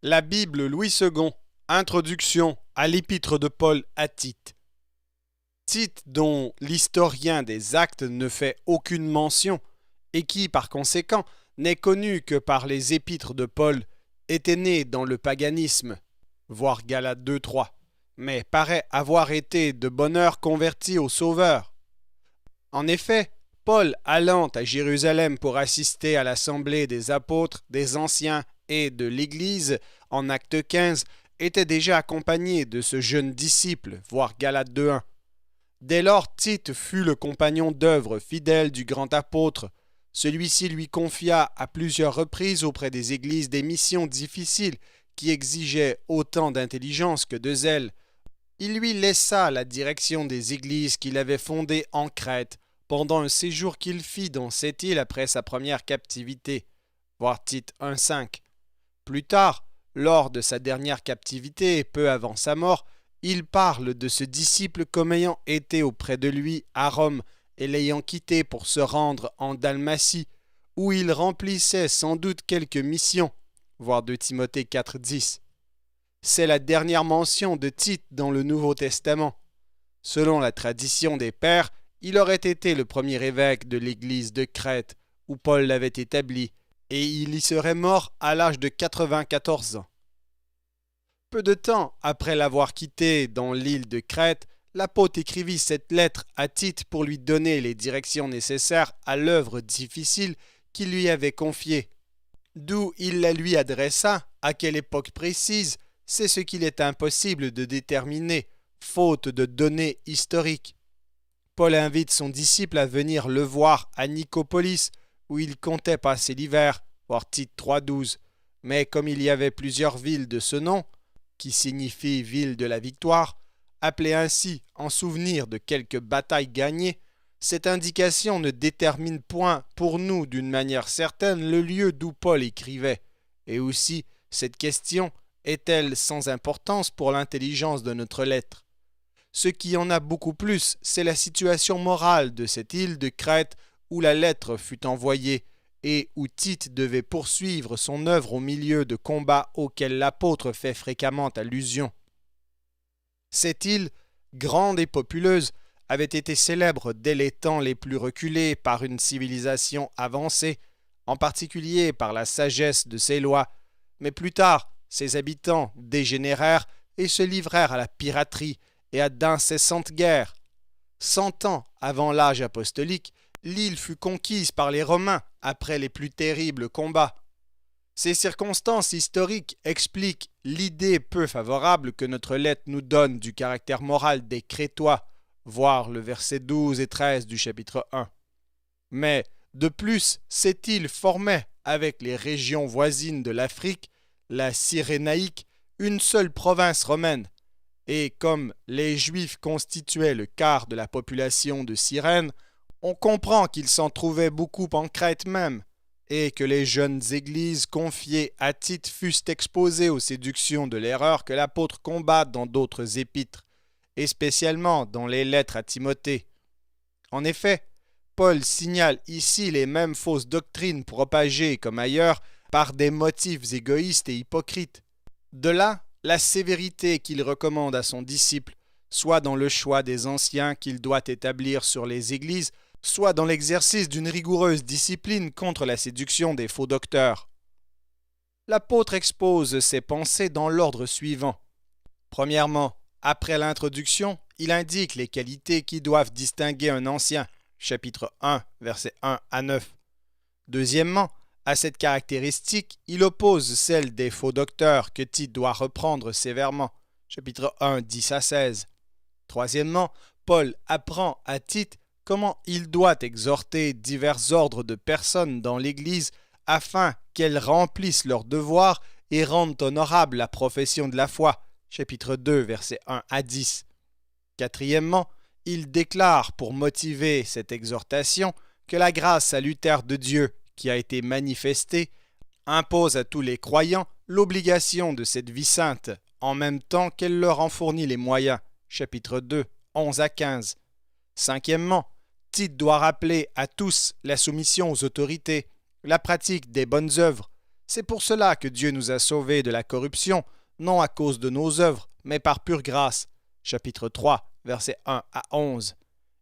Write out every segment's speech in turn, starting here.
La Bible Louis II, introduction à l'épître de Paul à Tite. Tite, dont l'historien des Actes ne fait aucune mention, et qui, par conséquent, n'est connu que par les épîtres de Paul, était né dans le paganisme, voir Galates 2:3, mais paraît avoir été de bonne heure converti au Sauveur. En effet, Paul, allant à Jérusalem pour assister à l'assemblée des apôtres, des anciens et de l'Église, en Acte 15, était déjà accompagné de ce jeune disciple, voir Galates 2:1. Dès lors, Tite fut le compagnon d'œuvre fidèle du grand apôtre. Celui-ci lui confia à plusieurs reprises auprès des églises des missions difficiles qui exigeaient autant d'intelligence que de zèle. Il lui laissa la direction des églises qu'il avait fondées en Crète pendant un séjour qu'il fit dans cette île après sa première captivité, voir Tite 1:5. Plus tard, lors de sa dernière captivité et peu avant sa mort, il parle de ce disciple comme ayant été auprès de lui à Rome et l'ayant quitté pour se rendre en Dalmatie, où il remplissait sans doute quelques missions, voir 2 Timothée 4:10. C'est la dernière mention de Tite dans le Nouveau Testament. Selon la tradition des pères, il aurait été le premier évêque de l'église de Crète, où Paul l'avait établi, et il y serait mort à l'âge de 94 ans. Peu de temps après l'avoir quitté dans l'île de Crète, l'apôtre écrivit cette lettre à Tite pour lui donner les directions nécessaires à l'œuvre difficile qu'il lui avait confiée. D'où il la lui adressa, à quelle époque précise, c'est ce qu'il est impossible de déterminer, faute de données historiques. Paul invite son disciple à venir le voir à Nicopolis, où il comptait passer l'hiver, voir Tite 3:12. Mais comme il y avait plusieurs villes de ce nom, qui signifie ville de la victoire, appelée ainsi en souvenir de quelques batailles gagnées, cette indication ne détermine point pour nous d'une manière certaine le lieu d'où Paul écrivait, et aussi cette question est-elle sans importance pour l'intelligence de notre lettre. Ce qui en a beaucoup plus, c'est la situation morale de cette île de Crète où la lettre fut envoyée et où Tite devait poursuivre son œuvre au milieu de combats auxquels l'apôtre fait fréquemment allusion. Cette île, grande et populeuse, avait été célèbre dès les temps les plus reculés par une civilisation avancée, en particulier par la sagesse de ses lois, mais plus tard, ses habitants dégénérèrent et se livrèrent à la piraterie et à d'incessantes guerres. 100 ans avant l'âge apostolique, l'île fut conquise par les Romains après les plus terribles combats. Ces circonstances historiques expliquent l'idée peu favorable que notre lettre nous donne du caractère moral des Crétois, voir le verset 12 et 13 du chapitre 1. Mais, de plus, cette île formait, avec les régions voisines de l'Afrique, la Cyrénaïque, une seule province romaine, et comme les Juifs constituaient le quart de la population de Cyrène, on comprend qu'il s'en trouvait beaucoup en Crète même, et que les jeunes églises confiées à Tite fussent exposées aux séductions de l'erreur que l'apôtre combat dans d'autres épîtres, et spécialement dans les lettres à Timothée. En effet, Paul signale ici les mêmes fausses doctrines propagées comme ailleurs par des motifs égoïstes et hypocrites. De là, la sévérité qu'il recommande à son disciple, soit dans le choix des anciens qu'il doit établir sur les églises, soit dans l'exercice d'une rigoureuse discipline contre la séduction des faux docteurs. L'apôtre expose ses pensées dans l'ordre suivant. Premièrement, après l'introduction, il indique les qualités qui doivent distinguer un ancien, chapitre 1, versets 1 à 9. Deuxièmement, à cette caractéristique, il oppose celle des faux docteurs que Tite doit reprendre sévèrement, chapitre 1, 10 à 16. Troisièmement, Paul apprend à Tite comment il doit exhorter divers ordres de personnes dans l'Église afin qu'elles remplissent leurs devoirs et rendent honorable la profession de la foi, chapitre 2, versets 1 à 10. Quatrièmement, il déclare pour motiver cette exhortation que la grâce salutaire de Dieu qui a été manifestée impose à tous les croyants l'obligation de cette vie sainte en même temps qu'elle leur en fournit les moyens, chapitre 2, 11 à 15. Cinquièmement, Tite doit rappeler à tous la soumission aux autorités, la pratique des bonnes œuvres, C'est pour cela que Dieu nous a sauvés de la corruption, non à cause de nos œuvres, mais par pure grâce. Chapitre 3, versets 1 à 11.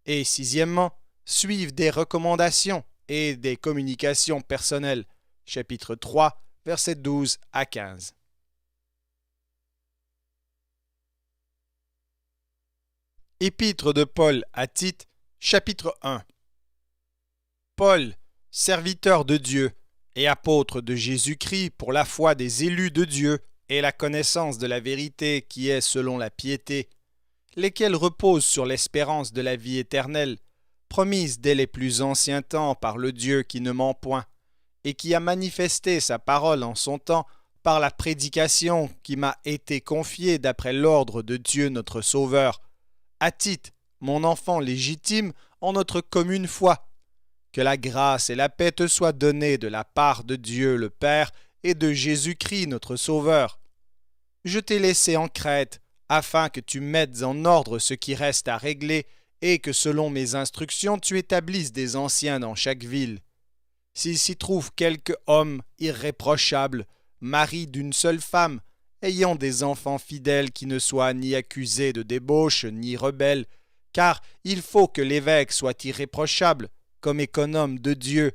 Et sixièmement, suivre des recommandations et des communications personnelles. Chapitre 3, versets 12 à 15. Épître de Paul à Tite, chapitre 1. Paul, serviteur de Dieu et apôtre de Jésus-Christ pour la foi des élus de Dieu et la connaissance de la vérité qui est selon la piété, lesquels reposent sur l'espérance de la vie éternelle, promise dès les plus anciens temps par le Dieu qui ne ment point, et qui a manifesté sa parole en son temps par la prédication qui m'a été confiée d'après l'ordre de Dieu notre Sauveur, à Tite, mon enfant légitime en notre commune foi. Que la grâce et la paix te soient données de la part de Dieu le Père et de Jésus-Christ notre Sauveur. Je t'ai laissé en Crète, afin que tu mettes en ordre ce qui reste à régler et que selon mes instructions tu établisses des anciens dans chaque ville. S'il s'y trouve quelque homme irréprochable, mari d'une seule femme, ayant des enfants fidèles qui ne soient ni accusés de débauche ni rebelles, car il faut que l'évêque soit irréprochable, comme économe de Dieu,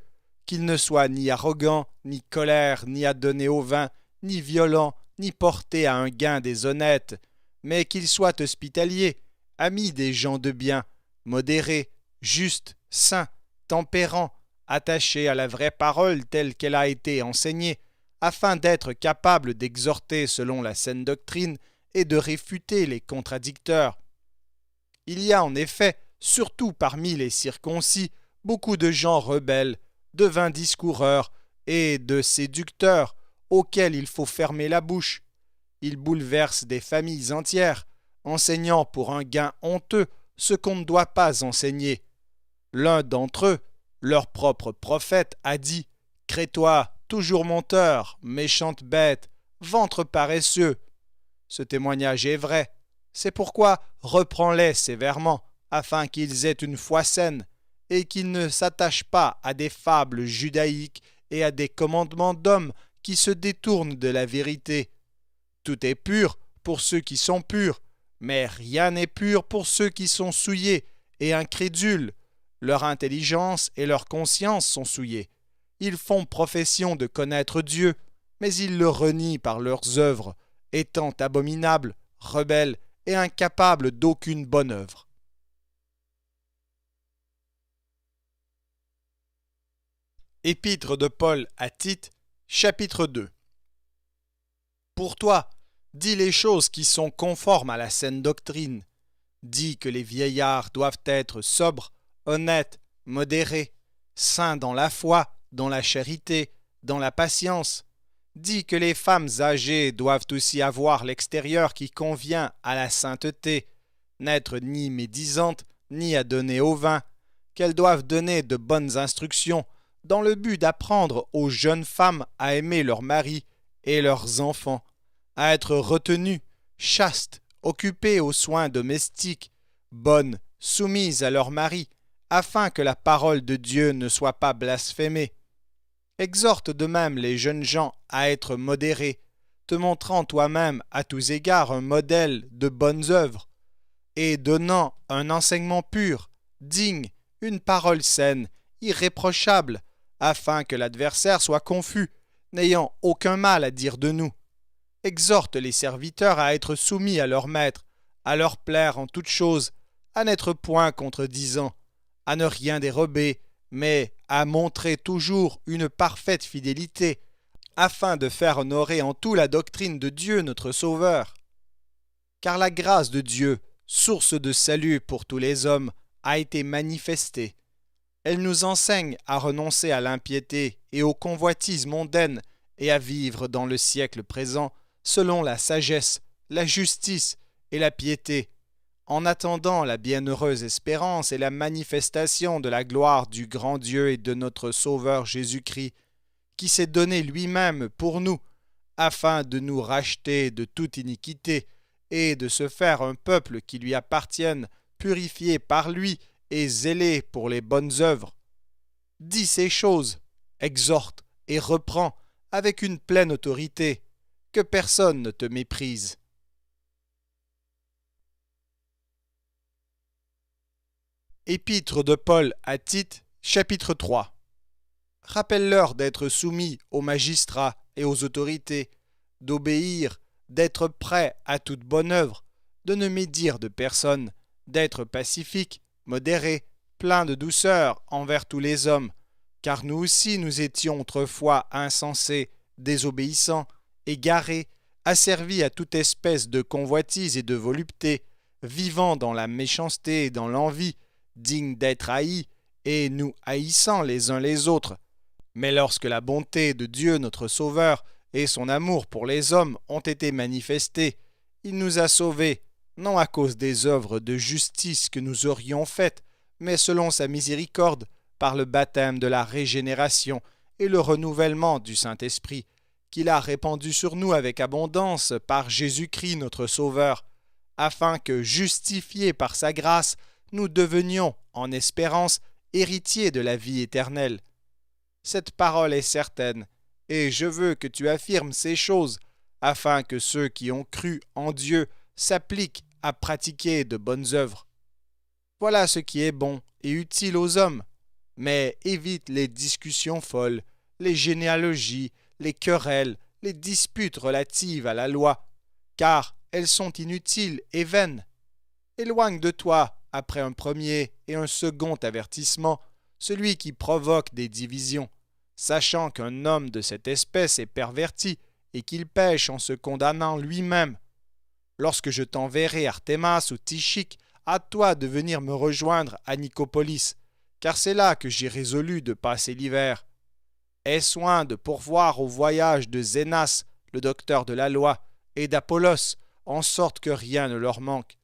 qu'il ne soit ni arrogant, ni colère, ni adonné au vin, ni violent, ni porté à un gain déshonnête, mais qu'il soit hospitalier, ami des gens de bien, modéré, juste, saint, tempérant, attaché à la vraie parole telle qu'elle a été enseignée, afin d'être capable d'exhorter selon la saine doctrine et de réfuter les contradicteurs. Il y a en effet, surtout parmi les circoncis, beaucoup de gens rebelles, de vains discoureurs et de séducteurs auxquels il faut fermer la bouche. Ils bouleversent des familles entières, enseignant pour un gain honteux ce qu'on ne doit pas enseigner. L'un d'entre eux, leur propre prophète, a dit « Crétois, toujours menteur, méchante bête, ventre paresseux ». Ce témoignage est vrai. C'est pourquoi reprends-les sévèrement, afin qu'ils aient une foi saine, et qu'ils ne s'attachent pas à des fables judaïques et à des commandements d'hommes qui se détournent de la vérité. Tout est pur pour ceux qui sont purs, mais rien n'est pur pour ceux qui sont souillés et incrédules. Leur intelligence et leur conscience sont souillées. Ils font profession de connaître Dieu, mais ils le renient par leurs œuvres, étant abominables, rebelles et incapables d'aucune bonne œuvre. Épître de Paul à Tite, chapitre 2. Pour toi, dis les choses qui sont conformes à la saine doctrine. Dis que les vieillards doivent être sobres, honnêtes, modérés, saints dans la foi, dans la charité, dans la patience. Dis que les femmes âgées doivent aussi avoir l'extérieur qui convient à la sainteté, n'être ni médisantes, ni adonnées au vin, qu'elles doivent donner de bonnes instructions, dans le but d'apprendre aux jeunes femmes à aimer leurs maris et leurs enfants, à être retenues, chastes, occupées aux soins domestiques, bonnes, soumises à leurs maris, afin que la parole de Dieu ne soit pas blasphémée. Exhorte de même les jeunes gens à être modérés, te montrant toi-même à tous égards un modèle de bonnes œuvres, et donnant un enseignement pur, digne, une parole saine, irréprochable, afin que l'adversaire soit confus, n'ayant aucun mal à dire de nous. Exhorte les serviteurs à être soumis à leur maître, à leur plaire en toutes choses, à n'être point contredisants, à ne rien dérober, mais à montrer toujours une parfaite fidélité, afin de faire honorer en tout la doctrine de Dieu notre Sauveur. Car la grâce de Dieu, source de salut pour tous les hommes, a été manifestée. Elle nous enseigne à renoncer à l'impiété et aux convoitises mondaines et à vivre dans le siècle présent selon la sagesse, la justice et la piété, en attendant la bienheureuse espérance et la manifestation de la gloire du grand Dieu et de notre Sauveur Jésus-Christ, qui s'est donné lui-même pour nous, afin de nous racheter de toute iniquité et de se faire un peuple qui lui appartienne, purifié par lui et zélé pour les bonnes œuvres. Dis ces choses, exhorte et reprends avec une pleine autorité, que personne ne te méprise. Épître de Paul à Tite, chapitre 3. Rappelle-leur d'être soumis aux magistrats et aux autorités, d'obéir, d'être prêts à toute bonne œuvre, de ne médire de personne, d'être pacifique, modéré, plein de douceur envers tous les hommes, car nous aussi nous étions autrefois insensés, désobéissants, égarés, asservis à toute espèce de convoitise et de volupté, vivant dans la méchanceté et dans l'envie, dignes d'être haïs, et nous haïssant les uns les autres. Mais lorsque la bonté de Dieu notre Sauveur et son amour pour les hommes ont été manifestés, il nous a sauvés, non à cause des œuvres de justice que nous aurions faites, mais selon sa miséricorde, par le baptême de la régénération et le renouvellement du Saint-Esprit, qu'il a répandu sur nous avec abondance par Jésus-Christ notre Sauveur, afin que, justifiés par sa grâce, nous devenions, en espérance, héritiers de la vie éternelle. Cette parole est certaine, et je veux que tu affirmes ces choses, afin que ceux qui ont cru en Dieu s'appliquent à pratiquer de bonnes œuvres. Voilà ce qui est bon et utile aux hommes, mais évite les discussions folles, les généalogies, les querelles, les disputes relatives à la loi, car elles sont inutiles et vaines. Éloigne de toi, après un premier et un second avertissement, celui qui provoque des divisions, sachant qu'un homme de cette espèce est perverti et qu'il pêche en se condamnant lui-même. Lorsque je t'enverrai Artémas ou Tychique, à toi de venir me rejoindre à Nicopolis, car c'est là que j'ai résolu de passer l'hiver. Aie soin de pourvoir au voyage de Zénas, le docteur de la loi, et d'Apollos, en sorte que rien ne leur manque.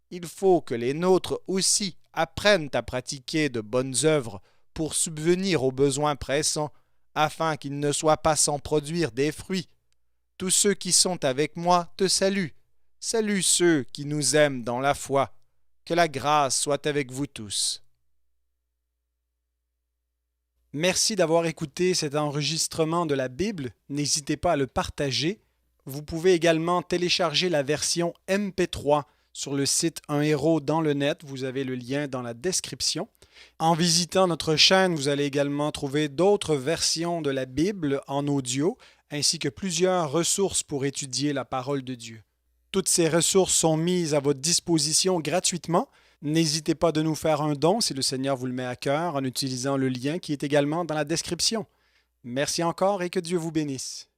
Il faut que les nôtres aussi apprennent à pratiquer de bonnes œuvres pour subvenir aux besoins pressants, afin qu'ils ne soient pas sans produire des fruits. Tous ceux qui sont avec moi te saluent. Salue ceux qui nous aiment dans la foi. Que la grâce soit avec vous tous. Merci d'avoir écouté cet enregistrement de la Bible. N'hésitez pas à le partager. Vous pouvez également télécharger la version MP3 sur le site Un Héros dans le net. Vous avez le lien dans la description. En visitant notre chaîne, vous allez également trouver d'autres versions de la Bible en audio, ainsi que plusieurs ressources pour étudier la parole de Dieu. Toutes ces ressources sont mises à votre disposition gratuitement. N'hésitez pas de nous faire un don si le Seigneur vous le met à cœur en utilisant le lien qui est également dans la description. Merci encore et que Dieu vous bénisse.